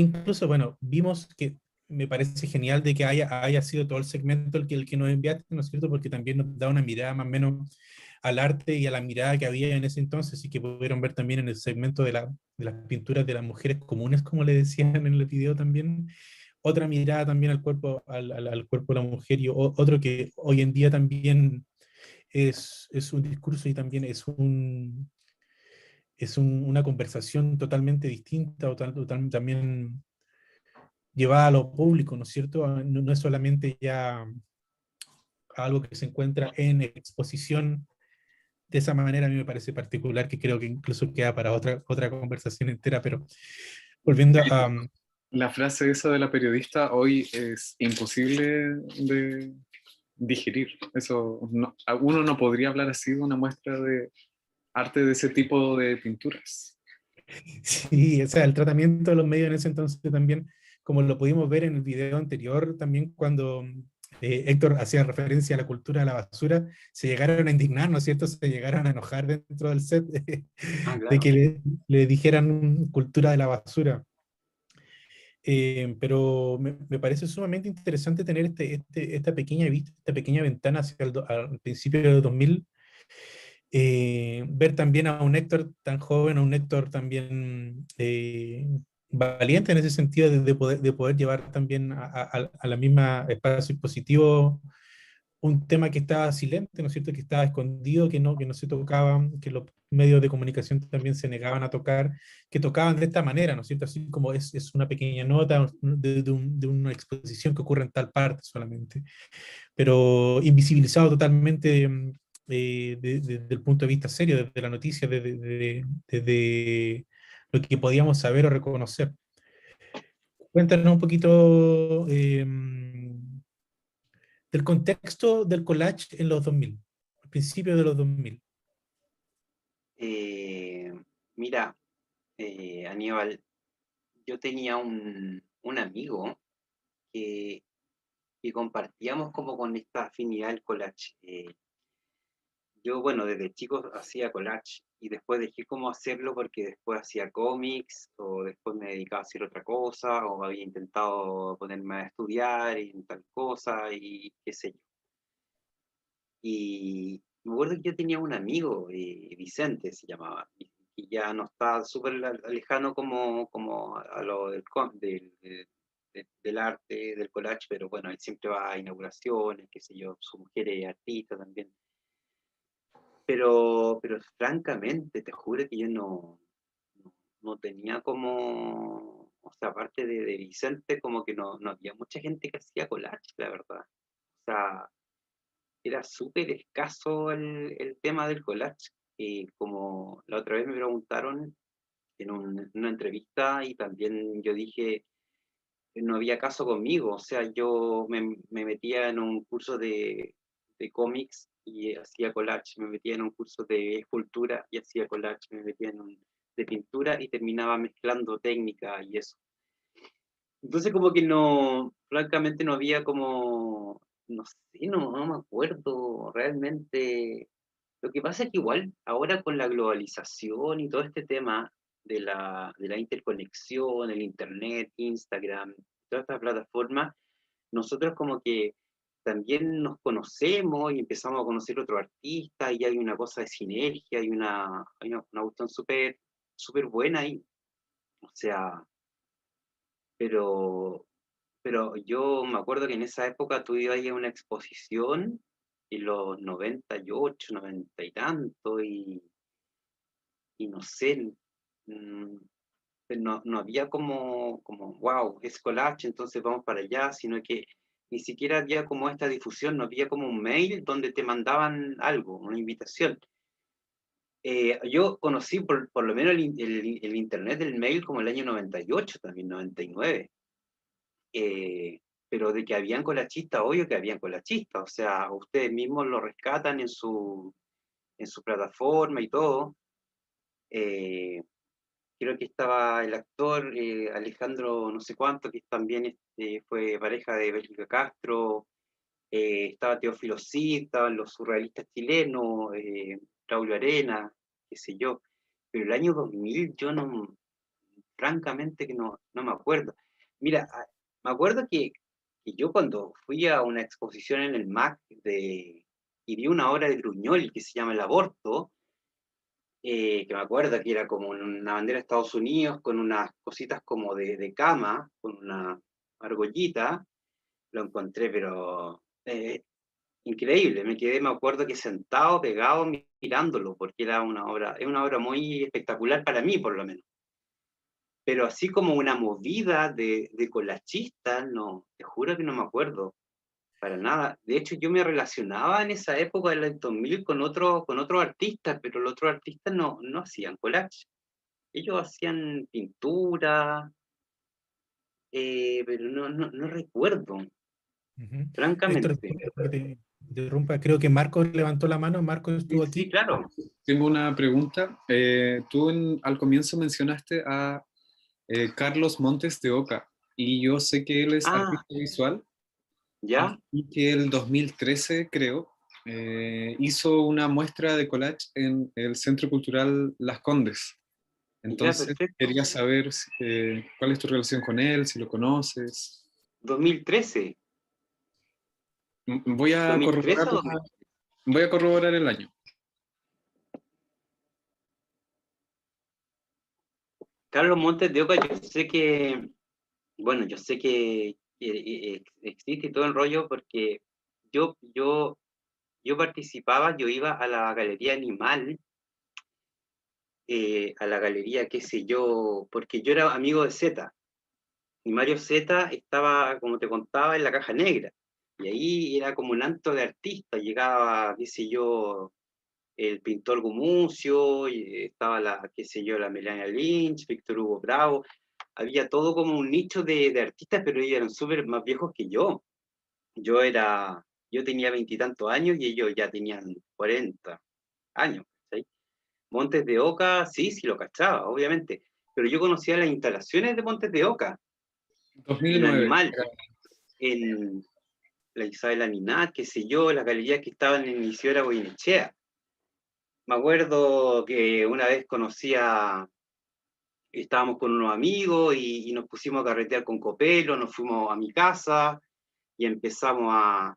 bueno, vimos que me parece genial de que haya sido todo el segmento el que nos enviaste, ¿no es cierto? Porque también nos da una mirada más o menos al arte y a la mirada que había en ese entonces y que pudieron ver también en el segmento de las pinturas de las mujeres comunes, como le decían en el video también, otra mirada también al cuerpo, al cuerpo de la mujer y otro que hoy en día también es un discurso y también es una conversación totalmente distinta o también llevada a lo público, ¿no es cierto? No es solamente ya algo que se encuentra en exposición. De esa manera a mí me parece particular, que creo que incluso queda para otra conversación entera, pero volviendo a... La frase esa de la periodista hoy es imposible de digerir. Eso uno no podría hablar así de una muestra de arte de ese tipo de pinturas. Sí, o sea, el tratamiento de los medios en ese entonces también, como lo pudimos ver en el video anterior, también cuando Héctor hacía referencia a la cultura de la basura, se llegaron a indignar, ¿no es cierto? Se llegaron a enojar dentro del set Claro. de que le dijeran cultura de la basura. Pero me parece sumamente interesante tener esta pequeña vista, esta pequeña ventana hacia al principio de 2000, ver también a un Héctor tan joven, a un Héctor también valiente en ese sentido de poder llevar también a la misma espacio expositivo un tema que estaba silente, ¿no es cierto?, que estaba escondido, que no se tocaba, que los medios de comunicación también se negaban a tocar, que tocaban de esta manera, ¿no es cierto?, así como es una pequeña nota de una exposición que ocurre en tal parte solamente, pero invisibilizado totalmente desde el punto de vista serio, desde la noticia, desde lo que podíamos saber o reconocer. Cuéntanos un poquito del contexto del collage en los 2000, al principio de los 2000. Mira, Aníbal, yo tenía un amigo que compartíamos como con esta afinidad al collage. Yo, bueno, desde chico hacía collage y después dejé cómo hacerlo porque después hacía cómics o después me dedicaba a hacer otra cosa o había intentado ponerme a estudiar en tal cosa y qué sé yo. Y me acuerdo que yo tenía un amigo, Vicente se llamaba, y ya no está súper lejano como a lo del arte, del collage, pero bueno, él siempre va a inauguraciones, qué sé yo, su mujer es artista también. Pero francamente, te juro que yo no tenía como, o sea, aparte de Vicente, como que no había mucha gente que hacía collage, la verdad. O sea, era súper escaso el tema del collage. Como la otra vez me preguntaron en una entrevista y también yo dije, no había caso conmigo, o sea, yo me metía en un curso de cómics y hacía collage, me metía en un curso de escultura y hacía collage, me metía en un de pintura y terminaba mezclando técnica y eso. Entonces como que no, francamente no había como, no sé, no me acuerdo realmente. Lo que pasa es que igual ahora con la globalización y todo este tema de la interconexión, el internet, Instagram, todas estas plataformas, nosotros como que también nos conocemos y empezamos a conocer otro artista y hay una cosa de sinergia, hay una cuestión súper súper buena ahí. O sea, pero, pero yo me acuerdo que en esa época tú ibas a una exposición en los 98, 90 y tanto, y no sé, mm, no había como, wow, es collage, entonces vamos para allá, sino que ni siquiera había como esta difusión, no había como un mail donde te mandaban algo, una invitación. Yo conocí por lo menos el internet del mail como el año 98, también 99. Pero de que habían colachistas, obvio que habían colachistas, o sea, ustedes mismos lo rescatan en su plataforma y todo. Eh, Creo que estaba el actor Alejandro no sé cuánto, que también fue pareja de Bélgica Castro, estaba Teófilo Cid, estaban los surrealistas chilenos, Braulio Arena, qué sé yo, pero el año 2000 yo no, francamente que no me acuerdo. Mira, me acuerdo que yo cuando fui a una exposición en el MAC y vi una obra de Gruñol que se llama El aborto, que me acuerdo que era como una bandera de Estados Unidos con unas cositas como de cama, con una argollita, lo encontré, pero increíble. Me acuerdo que sentado, pegado, mirándolo, porque es una obra muy espectacular para mí, por lo menos. Pero así como una movida de colachistas, no, te juro que no me acuerdo, para nada. De hecho, yo me relacionaba en esa época del 2000 con otros artistas, pero los otros artistas no hacían collage. Ellos hacían pintura, pero no recuerdo, Héctor, francamente. que te interrumpa, creo que Marcos levantó la mano. Marcos estuvo Sí, aquí. claro. Tengo una pregunta. Tú al comienzo mencionaste a Carlos Montes de Oca, y yo sé que él es Ah, artista visual, ¿ya? y que el 2013, creo, hizo una muestra de collage en el Centro Cultural Las Condes. Ya, Entonces, perfecto. quería saber cuál es tu relación con él, si lo conoces. 2013. Voy a corroborar, 2013 o 2000. voy a corroborar el año. Carlos Montes de Oca, yo sé que, bueno, yo sé que existe y todo el rollo porque yo participaba, yo iba a la Galería Animal, a la galería, qué sé yo, porque yo era amigo de Z, y Mario Z estaba, como te contaba, en la Caja Negra, y ahí era como un antro de artistas, llegaba, qué sé yo, el pintor Gumucio, y estaba qué sé yo, la Melania Lynch, Víctor Hugo Bravo, había todo como un nicho de artistas, pero ellos eran súper más viejos que yo. Yo tenía 20 y tantos años y ellos ya tenían 40 años. ¿Sí? Montes de Oca, sí lo cachaba, obviamente, pero yo conocía las instalaciones de Montes de Oca, en 2009. Animal, en la Isabel Aminat, qué sé yo, las galerías que estaban en Isidora Goyenechea. Me acuerdo que una vez estábamos con unos amigos y nos pusimos a carretear con Copelo, nos fuimos a mi casa y empezamos a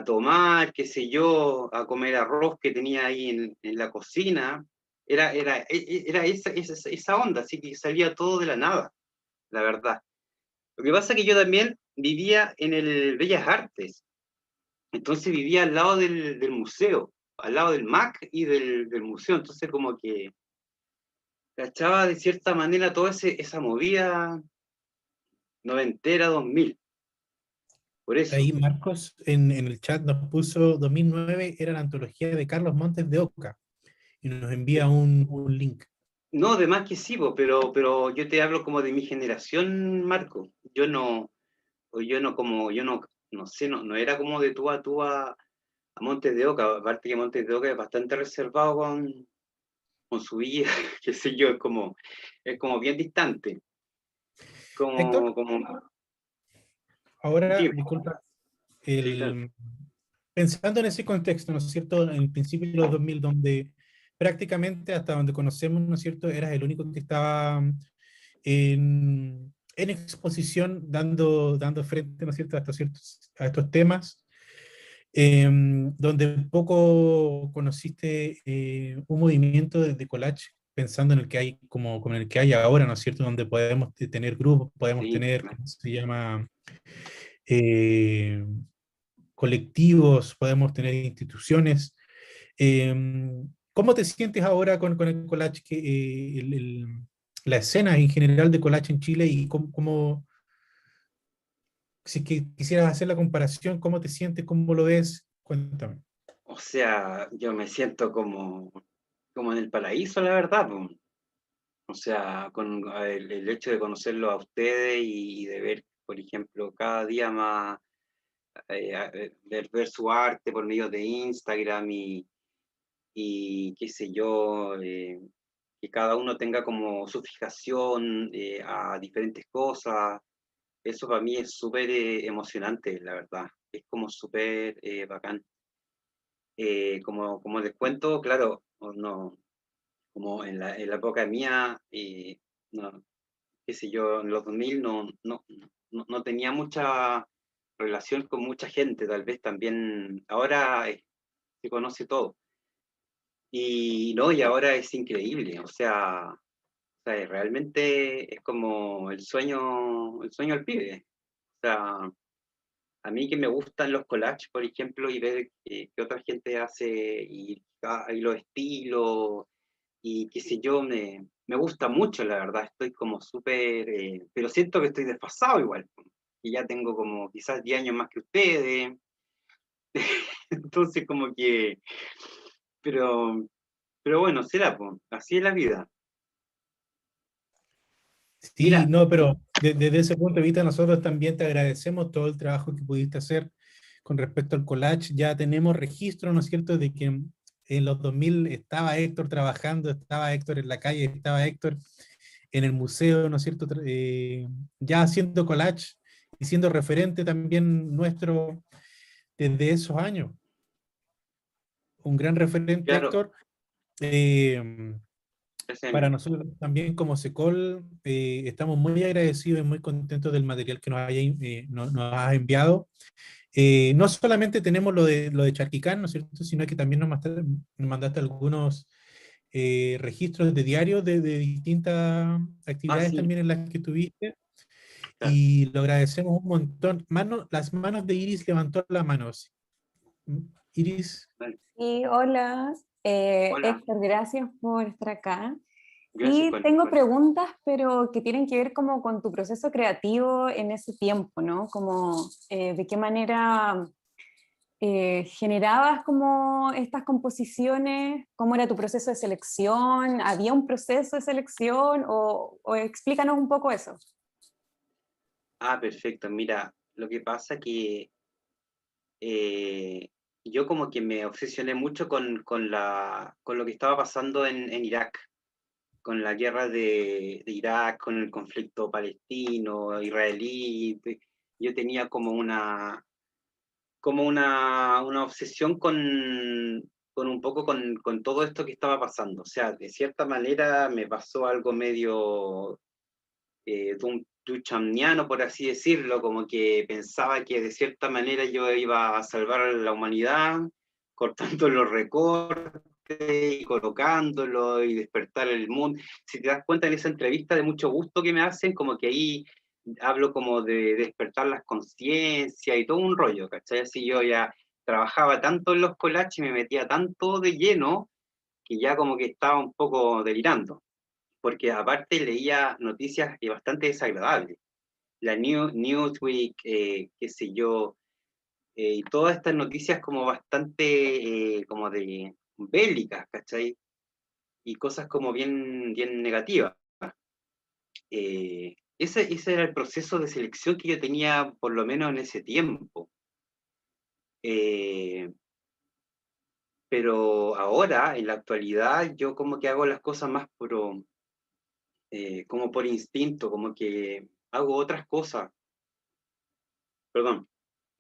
tomar, qué sé yo, a comer arroz que tenía ahí en la cocina. Era esa onda, así que salía todo de la nada, la verdad. Lo que pasa es que yo también vivía en el Bellas Artes, entonces vivía al lado del museo, al lado del MAC y del museo, entonces como que cachaba de cierta manera toda esa movida noventera 2000. Por eso. Ahí Marcos en el chat nos puso 2009 era la antología de Carlos Montes de Oca y nos envía un link. No, de más que sí, po, pero yo te hablo como de mi generación, Marco. No sé, no era como de tú a Montes de Oca. Aparte que Montes de Oca es bastante reservado con su vida, qué sé yo, es como bien distante. Héctor, ahora, Dime. disculpa, Sí, claro. pensando en ese contexto, ¿no es cierto? En el principio de los 2000, donde prácticamente hasta donde conocemos, ¿no es cierto? Eras el único que estaba en exposición dando frente, ¿no es cierto? A estos temas, donde poco conociste un movimiento de collage pensando en el que hay, como en el que hay ahora, ¿no es cierto? Donde podemos tener grupos, podemos Sí, tener, claro. ¿cómo se llama? Eh, colectivos, podemos tener instituciones. ¿Cómo te sientes ahora con el collage, la escena en general de collage en Chile y si que quisieras hacer la comparación, cómo te sientes, cómo lo ves? Cuéntame. O sea, yo me siento como en el paraíso, la verdad, po. O sea, con el hecho de conocerlo a ustedes y de ver, por ejemplo, cada día más, ver su arte por medio de Instagram y qué sé yo, que cada uno tenga como su fijación a diferentes cosas. Eso para mí es súper emocionante, la verdad. Es como súper bacán. Como les cuento, claro, no, como en la época mía, no, qué sé yo, en los 2000 no tenía mucha relación con mucha gente, tal vez también ahora se conoce todo. Y no, y ahora es increíble, o sea, realmente es como el sueño del pibe. O sea, a mí que me gustan los collages, por ejemplo, y ver que otra gente hace y los estilos y qué sé yo, me gusta mucho, la verdad. Estoy como súper, pero siento que estoy desfasado igual, y ya tengo como quizás 10 años más que ustedes. Entonces como que, pero, pero bueno, será, pues, así es la vida. Sí, Mira, no, pero desde ese punto de vista nosotros también te agradecemos todo el trabajo que pudiste hacer con respecto al collage. Ya tenemos registro, ¿no es cierto?, de que en los 2000 estaba Héctor trabajando, estaba Héctor en la calle, estaba Héctor en el museo, ¿no es cierto?, ya haciendo collage y siendo referente también nuestro desde esos años. Un gran referente, claro, Héctor. Para nosotros también como SECOL estamos muy agradecidos y muy contentos del material que nos has enviado. No solamente tenemos lo de Charquicán, ¿no es cierto?, sino que también nos mandaste algunos registros de diarios de distintas actividades sí, también en las que tuviste, claro. y lo agradecemos un montón. Las manos de Iris levantó la mano. ¿Sí? Iris. Sí, hola. Hola, Héctor, gracias por estar acá. gracias Y por tengo preguntas, pero que tienen que ver como con tu proceso creativo en ese tiempo, ¿no? Como de qué manera generabas como estas composiciones, cómo era tu proceso de selección, ¿había un proceso de selección o explícanos un poco eso? perfecto. Mira, lo que pasa que eh, yo como que me obsesioné mucho con lo que estaba pasando en Irak, con la guerra de Irak, con el conflicto palestino, israelí. Yo tenía como una obsesión con un poco con todo esto que estaba pasando. O sea, de cierta manera me pasó algo medio duchamniano, por así decirlo, como que pensaba que de cierta manera yo iba a salvar a la humanidad cortando los recortes y colocándolo y despertar el mundo. Si te das cuenta en esa entrevista de mucho gusto que me hacen, como que ahí hablo como de despertar las conciencias y todo un rollo, ¿cachai? Así yo ya trabajaba tanto en los collages y me metía tanto de lleno que ya como que estaba un poco delirando, porque aparte leía noticias bastante desagradables. la Newsweek, qué sé yo, y todas estas noticias como bastante como de bélicas, ¿cachai? Y cosas como bien, bien negativas. Ese era el proceso de selección que yo tenía por lo menos en ese tiempo. Pero ahora, en la actualidad, yo como que hago las cosas más como por instinto, como que hago otras cosas, perdón,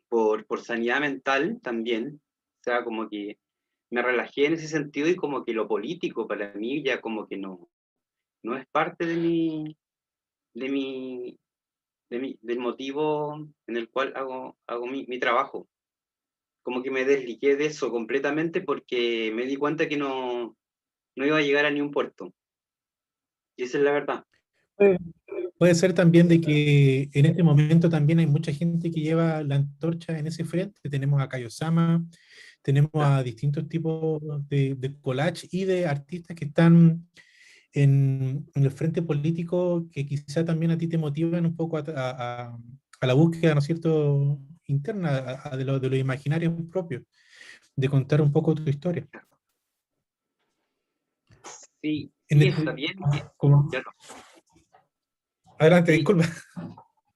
por sanidad mental también, o sea, como que me relajé en ese sentido y como que lo político para mí ya como que no es parte de mi, del motivo en el cual hago mi trabajo. Como que me desligué de eso completamente porque me di cuenta que no iba a llegar a ni un puerto. Y esa es la verdad. Puede, puede ser también de que en este momento también hay mucha gente que lleva la antorcha en ese frente. Tenemos a Cayo Sama, tenemos a distintos tipos de collage y de artistas que están en el frente político que quizá también a ti te motivan un poco a la búsqueda, ¿no es cierto?, interna, de los imaginarios propios, de contar un poco tu historia. Sí, En sí, este- está bien. como- Claro. Adelante, Sí, disculpa.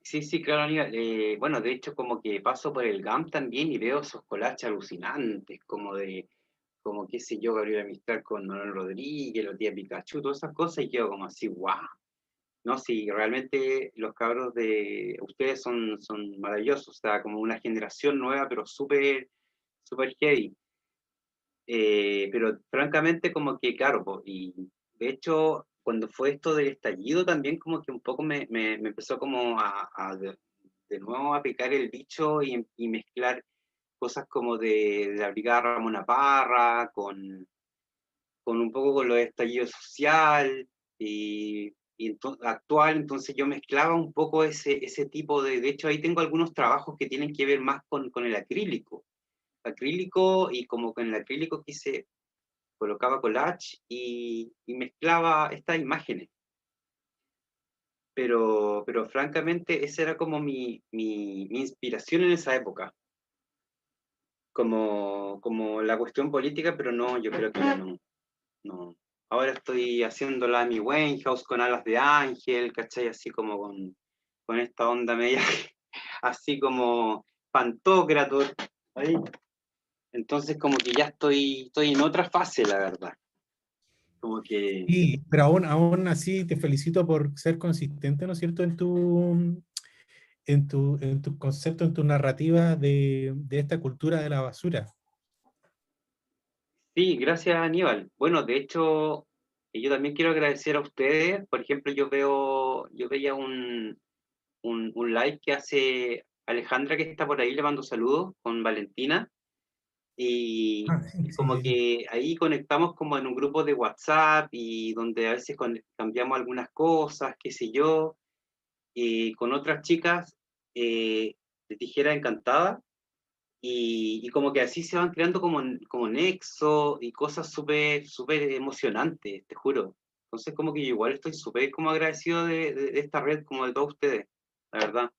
sí, claro, Aníbal. Bueno, de hecho, como que paso por el GAM también y veo esos collages alucinantes, como qué sé yo, Gabriela Mistral con Manuel Rodríguez, los días Pikachu, todas esas cosas, y quedo como así, guau. No, sí, realmente los cabros de ustedes son maravillosos, o sea, como una generación nueva, pero súper, súper heavy. Pero francamente como que, claro, po, y de hecho, cuando fue esto del estallido también como que un poco me empezó como de nuevo a picar el bicho y mezclar cosas como de la Brigada Ramona Parra, con un poco con lo de estallido social actual, entonces yo mezclaba un poco ese tipo de hecho ahí tengo algunos trabajos que tienen que ver más con el acrílico y como con el acrílico quise colocaba collage y mezclaba estas imágenes. Pero francamente esa era como mi inspiración en esa época, como la cuestión política, pero no, yo creo que ya no. Ahora estoy haciéndola a mi Winehouse con alas de ángel, ¿cachai? Así como con esta onda media, así como Pantocrator, ahí. Entonces como que ya estoy en otra fase, la verdad. Como que Sí, pero aún así te felicito por ser consistente, ¿no es cierto?, en tu concepto, en tu narrativa de esta cultura de la basura. sí, gracias Aníbal. Bueno, de hecho, yo también quiero agradecer a ustedes. Por ejemplo, yo veía un live que hace Alejandra, que está por ahí, le mando saludos, con Valentina, y Ah, sí, como sí. que ahí conectamos como en un grupo de WhatsApp y donde a veces cambiamos algunas cosas, qué sé yo, y con otras chicas de Tijera Encantada. Y como que así se van creando como nexo y cosas súper súper emocionantes, te juro. Entonces como que yo igual estoy súper como agradecido de esta red, como de todos ustedes, la verdad.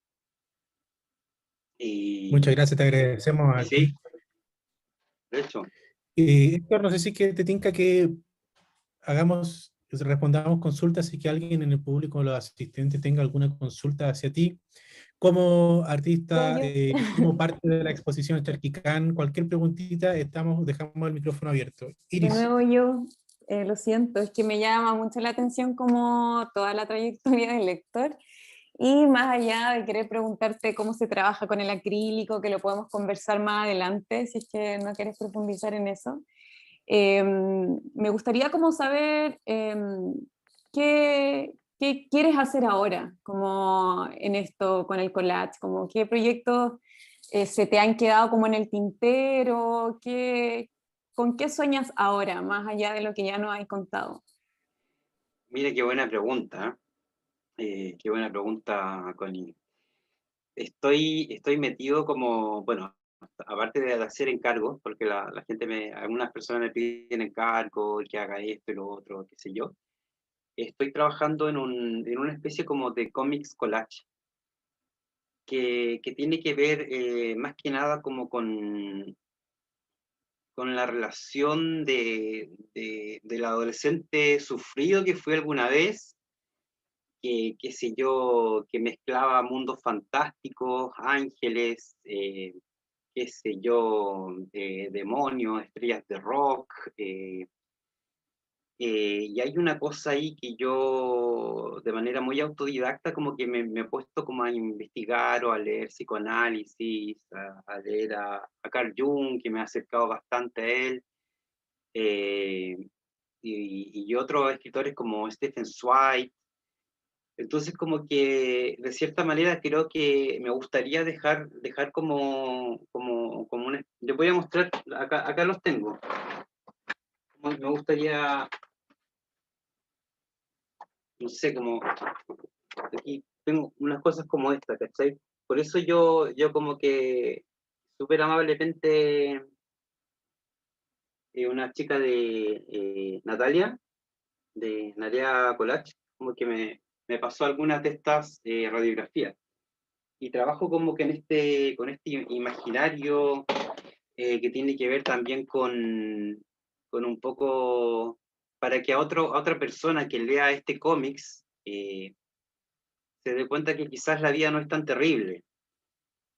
Muchas Y gracias, te agradecemos a sí, ti. de hecho, Héctor, no sé si que te tinca que respondamos consultas, si que alguien en el público o los asistentes tenga alguna consulta hacia ti, como artista, Yo- como parte de la exposición Charquicán, cualquier preguntita, dejamos el micrófono abierto. De Iris. nuevo yo, lo siento, es que me llama mucho la atención como toda la trayectoria del lector y más allá de querer preguntarte cómo se trabaja con el acrílico, que lo podemos conversar más adelante si es que no quieres profundizar en eso. Me gustaría como saber qué quieres hacer ahora, como en esto con el collage, como qué proyectos se te han quedado como en el tintero, ¿con qué sueñas ahora, más allá de lo que ya nos has contado? mira qué buena pregunta, Connie. Estoy metido como, bueno, aparte de hacer encargos, porque la gente algunas personas me piden encargo, que haga esto y lo otro, qué sé yo. Estoy trabajando en una especie como de cómics collage, que tiene que ver más que nada como con la relación del adolescente sufrido que fui alguna vez, que, qué sé yo, que mezclaba mundos fantásticos, ángeles, qué sé yo, demonios, estrellas de rock, y hay una cosa ahí que yo, de manera muy autodidacta, como que me he puesto como a investigar o a leer psicoanálisis, a leer a Carl Jung, que me ha acercado bastante a él, eh, y otros escritores como Stephen Zweig. Entonces, como que de cierta manera creo que me gustaría dejar como una... Les voy a mostrar, acá los tengo. Me gustaría, no sé, como... Aquí tengo unas cosas como esta, ¿cachai? Por eso yo como que súper amablemente una chica de Natalia, de Nadia Colach, como que me pasó algunas de estas radiografías. Y trabajo como que con este imaginario que tiene que ver también con un poco, para que a otra persona que lea este cómics se dé cuenta que quizás la vida no es tan terrible,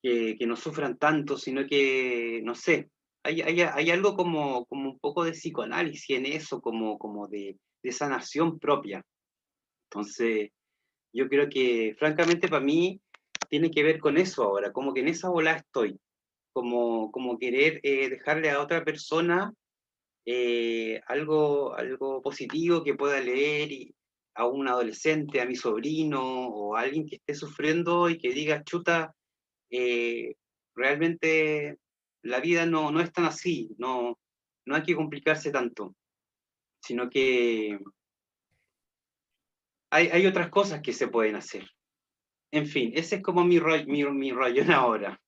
que no sufran tanto, sino que, no sé, hay algo como un poco de psicoanálisis en eso, como de sanación propia. Entonces, yo creo que, francamente, para mí, tiene que ver con eso ahora, como que en esa bola estoy, como querer dejarle a otra persona algo positivo que pueda leer a un adolescente, a mi sobrino o a alguien que esté sufriendo y que diga, chuta, realmente la vida no es tan así, no hay que complicarse tanto, sino que hay otras cosas que se pueden hacer. En fin, ese es como mi rayón ahora.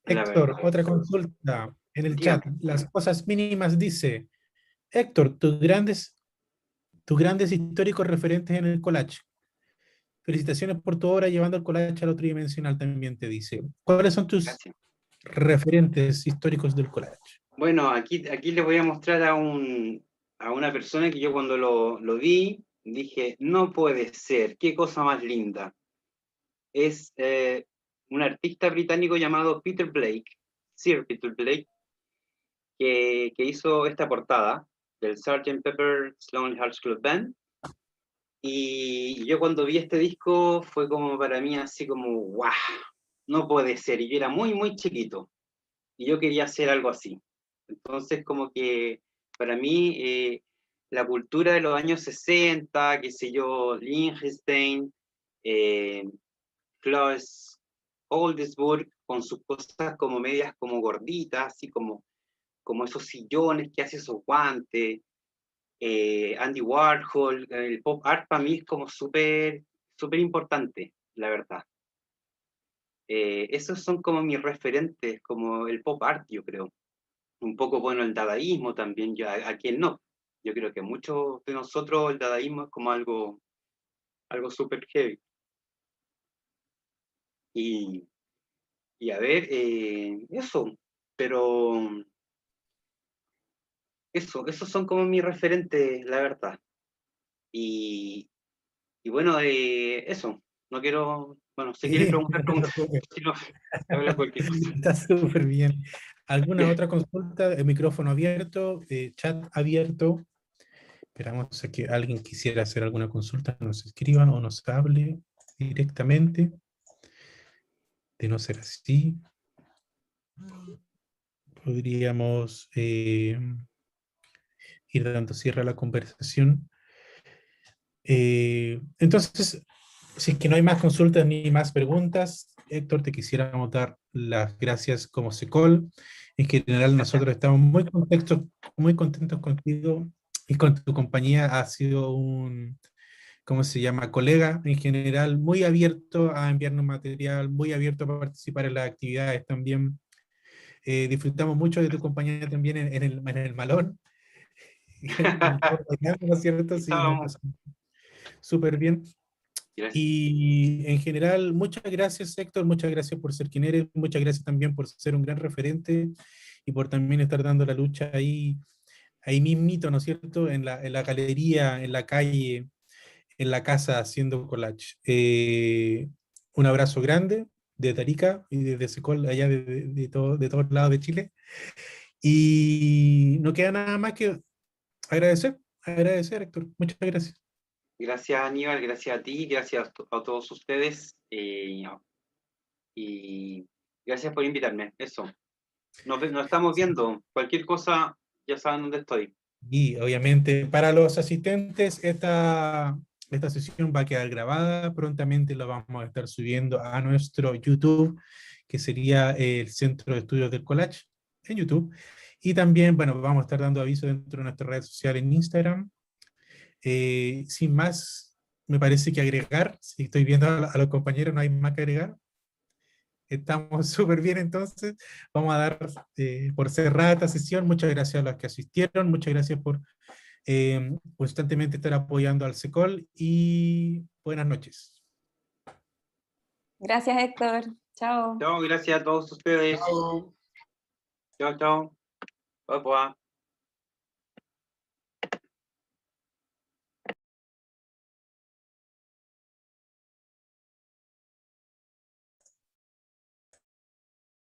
Héctor, otra consulta en el chat. Las cosas mínimas dice, Héctor, tus grandes históricos referentes en el collage. Felicitaciones por tu obra llevando el collage a lo tridimensional, también te dice. ¿Cuáles son tus referentes históricos del collage? Bueno, aquí les voy a mostrar a una persona que yo cuando lo vi, dije, no puede ser, qué cosa más linda. Es un artista británico llamado Peter Blake, Sir Peter Blake, que hizo esta portada del Sgt. Pepper's Lonely Hearts Club Band. Y yo cuando vi este disco fue como para mí así como, ¡guau! No puede ser. Y yo era muy, muy chiquito. Y yo quería hacer algo así. Entonces como que para mí la cultura de los años 60, qué sé yo, Liechtenstein, Klaus Oldesburg, con sus cosas como medias como gorditas, así como esos sillones que hace esos guantes, Andy Warhol, el pop art para mí es como súper importante, la verdad. Esos son como mis referentes, como el pop art, yo creo. Un poco, bueno, el dadaísmo también, a quien no. Yo creo que muchos de nosotros el dadaísmo es como algo súper heavy. Y a ver, eso, pero esos son como mis referentes, la verdad. Y bueno, eso, no quiero, bueno, si quieren preguntar, si no, habla cualquier cosa. Está súper bien. ¿Alguna otra consulta? El micrófono abierto, chat abierto. Esperamos a que alguien quisiera hacer alguna consulta, nos escriba o nos hable directamente. De no ser así, podríamos ir dando cierre a la conversación. Entonces, si es que no hay más consultas ni más preguntas, Héctor, te quisiéramos dar las gracias como SECOL. En general, nosotros estamos muy contentos contigo y con tu compañía. Ha sido un, ¿cómo se llama? Colega en general, muy abierto a enviarnos material, muy abierto a participar en las actividades también. Disfrutamos mucho de tu compañía también en el malón. ¿No es cierto? Sí, súper bien. Gracias. Y en general, muchas gracias, Héctor, muchas gracias por ser quien eres, muchas gracias también por ser un gran referente y por también estar dando la lucha ahí mismito, ¿no es cierto? En la galería, en la calle, en la casa, haciendo collage. Un abrazo grande desde Arica y desde Secol, allá de todos lados de Chile. Y no queda nada más que agradecer, Héctor. Muchas gracias. Gracias, Aníbal, gracias a ti, gracias a todos ustedes. Y gracias por invitarme. Eso. Nos estamos viendo. Cualquier cosa, ya saben dónde estoy. Y obviamente para los asistentes esta sesión va a quedar grabada, prontamente la vamos a estar subiendo a nuestro YouTube, que sería el Centro de Estudios del Collage en YouTube, y también, bueno, vamos a estar dando aviso dentro de nuestra red social en Instagram. Sin más, me parece que agregar, si estoy viendo a los compañeros, no hay más que agregar. Estamos súper bien, entonces vamos a dar por cerrada esta sesión. Muchas gracias a los que asistieron, muchas gracias por constantemente estar apoyando al SECOL y buenas noches. Gracias, Héctor. Chao. Chao, gracias a todos ustedes. Chao, chao. Bye, bye.